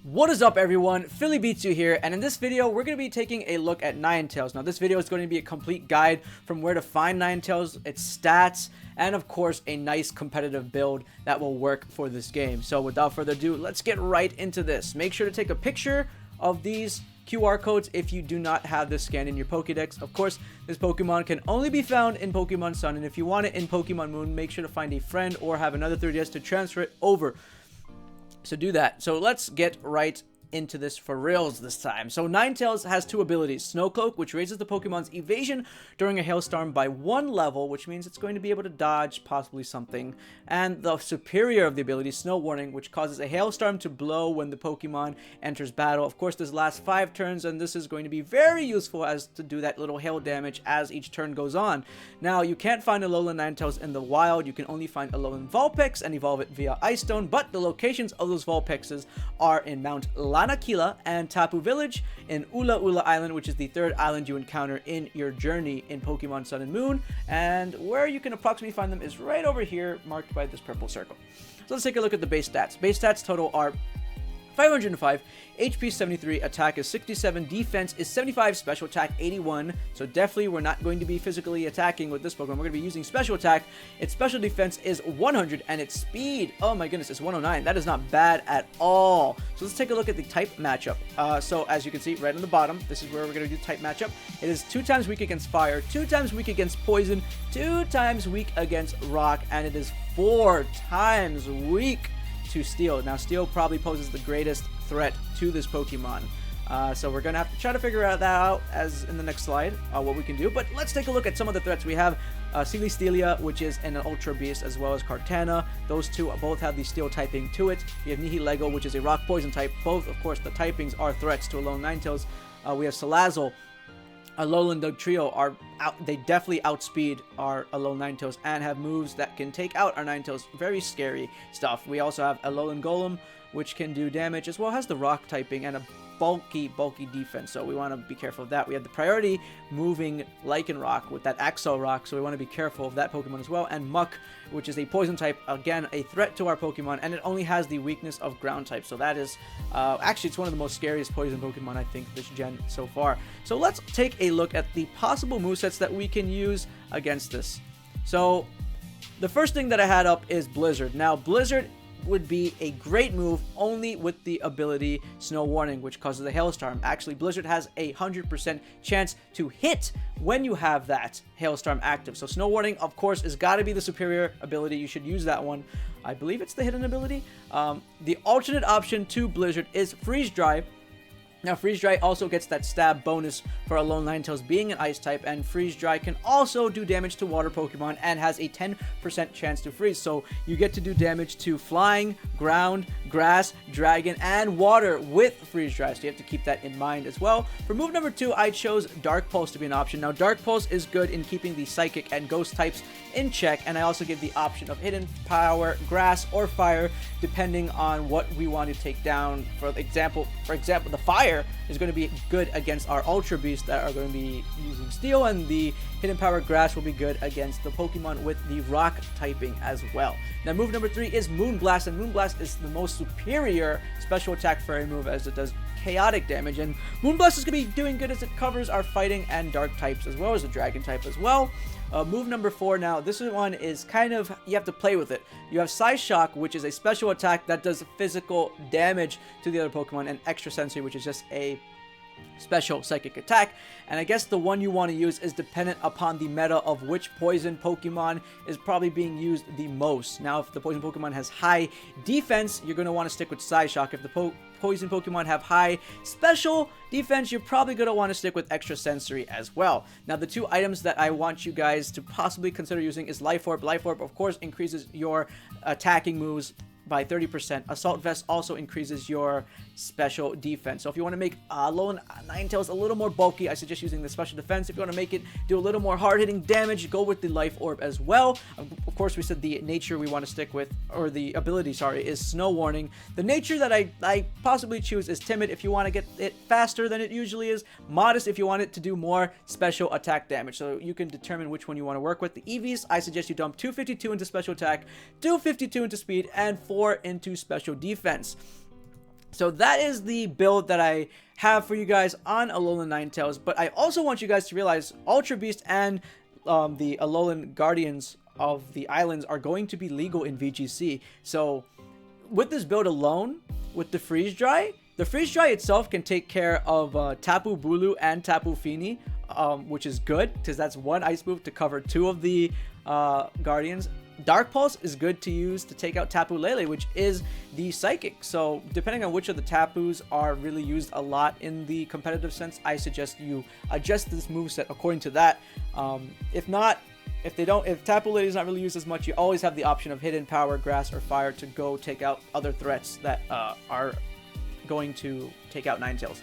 What is up, everyone? PhillyBeatzU here, and in this video we're going to be taking a look at Ninetales. Now this video is going to be a complete guide from where to find Ninetales, its stats, and of course a nice competitive build that will work for this game. So without further ado, let's get right into this. Make sure to take a picture of these QR codes if you do not have this scanned in your Pokédex. Of course, this Pokemon can only be found in Pokemon Sun, and if you want it in Pokemon Moon, make sure to find a friend or have another 3DS to transfer it over. So do that. So let's get right into this for reals this time. So Ninetales has two abilities: Snow Cloak, which raises the Pokemon's evasion during a hailstorm by 1 level, which means it's going to be able to dodge possibly something, and the superior of the ability, Snow Warning, which causes a hailstorm to blow when the Pokemon enters battle. Of course, this lasts 5 turns, and this is going to be very useful as to do that little hail damage as each turn goes on. Now, you can't find Alolan Ninetails in the wild. You can only find Alolan Vulpix and evolve it via Ice Stone, but the locations of those Vulpixes are in Mount Lanakila and Tapu Village in Ula Ula Island, which is the 3rd island you encounter in your journey in Pokemon Sun and Moon, and where you can approximately find them is right over here, marked by this purple circle. So let's take a look at the base stats. Base stats total are 505, HP 73, attack is 67, defense is 75, special attack 81. So definitely we're not going to be physically attacking with this Pokemon. We're going to be using special attack. Its special defense is 100, and its speed, oh my goodness, is 109. That is not bad at all. So let's take a look at the type matchup. So as you can see right on the bottom, this is where we're going to do type matchup. It is 2 times weak against fire, 2 times weak against poison, 2 times weak against rock, and it is 4 times weak to steel. Now steel probably poses the greatest threat to this Pokemon, so we're gonna have to try to figure that out as in the next slide, what we can do. But let's take a look at some of the threats. We have Celesteela, which is an Ultra Beast, as well as Kartana. Those two both have the steel typing to it. We have Nihilego, which is a rock poison type. Both, of course, the typings are threats to Alolan Ninetales. We have Salazzle, Alolan Dugtrio. They definitely outspeed our Alolan Ninetales and have moves that can take out our Ninetales. Very scary stuff. We also have Alolan Golem, which can do damage, as well as the rock typing and a bulky defense, so we want to be careful of that. We have the priority moving Lycanroc with that Axel Rock, so we want to be careful of that Pokemon as well. And Muck, which is a poison type, again a threat to our Pokemon, and it only has the weakness of ground type, so that is actually it's one of the most scariest poison Pokemon I think this gen so far. So let's take a look at the possible movesets that we can use against this. So the first thing that I had up is Blizzard. Now Blizzard would be a great move only with the ability Snow Warning, which causes a hailstorm. Actually, Blizzard has a 100% chance to hit when you have that hailstorm active. So Snow Warning, of course, has got to be the superior ability. You should use that one. I believe it's the hidden ability. The alternate option to Blizzard is Freeze Dry. Now, Freeze Dry also gets that stab bonus for Alolan Ninetales being an ice type, and Freeze Dry can also do damage to water Pokemon and has a 10% chance to freeze. So you get to do damage to flying, ground, grass, dragon, and water with Freeze Dry. So you have to keep that in mind as well. For move number 2, I chose Dark Pulse to be an option. Now, Dark Pulse is good in keeping the Psychic and Ghost types in check, and I also give the option of Hidden Power, Grass, or Fire, depending on what we want to take down. For example, the Fire is going to be good against our Ultra Beasts that are going to be using Steel, and the Hidden Power Grass will be good against the Pokemon with the Rock typing as well. Now move number 3 is Moonblast, and Moonblast is the most superior special attack fairy move as it does chaotic damage, and Moonblast is going to be doing good as it covers our fighting and dark types as well as the dragon type as well. Move number 4, now this one is kind of, you have to play with it. You have Psy Shock, which is a special attack that does physical damage to the other Pokemon, and Extra Sensory, which is just a special psychic attack. And I guess the one you want to use is dependent upon the meta of which poison Pokemon is probably being used the most. Now, if the poison Pokemon has high defense, you're going to want to stick with Psy Shock. If the poison Pokemon have high special defense, you're probably going to want to stick with Extra Sensory as well. Now, the 2 items that I want you guys to possibly consider using is Life Orb. Life Orb, of course, increases your attacking moves by 30%. Assault Vest also increases your special defense. So if you want to make Alolan Ninetales a little more bulky, I suggest using the special defense. If you want to make it do a little more hard-hitting damage, go with the Life Orb as well. Of course, we said the nature we want to stick with, or the ability, sorry, is Snow Warning. The nature that I possibly choose is Timid if you want to get it faster than it usually is. Modest if you want it to do more special attack damage. So you can determine which one you want to work with. The EVs, I suggest you dump 252 into special attack, 252 into speed, and 4 into special defense. So that is the build that I have for you guys on Alolan Ninetales. But I also want you guys to realize Ultra Beast and the Alolan Guardians of the Islands are going to be legal in VGC. So with this build alone, with the Freeze Dry itself can take care of Tapu Bulu and Tapu Fini, which is good because that's one ice move to cover 2 of the Guardians. Dark Pulse is good to use to take out Tapu Lele, which is the Psychic. So depending on which of the Tapus are really used a lot in the competitive sense, I suggest you adjust this moveset according to that. If Tapu Lele is not really used as much, you always have the option of Hidden Power, Grass, or Fire to go take out other threats that are going to take out Ninetales.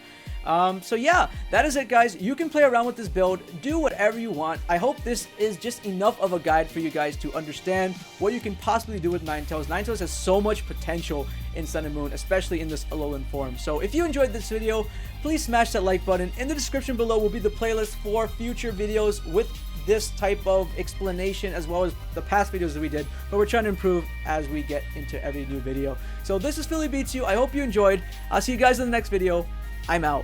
So yeah, that is it, guys. You can play around with this build, do whatever you want. I hope this is just enough of a guide for you guys to understand what you can possibly do with Ninetales. Ninetales has so much potential in Sun and Moon, especially in this Alolan form. So if you enjoyed this video, please smash that like button. In the description below will be the playlist for future videos with this type of explanation, as well as the past videos that we did, but we're trying to improve as we get into every new video. So this is PhillyBeatzU. I hope you enjoyed. I'll see you guys in the next video. I'm out.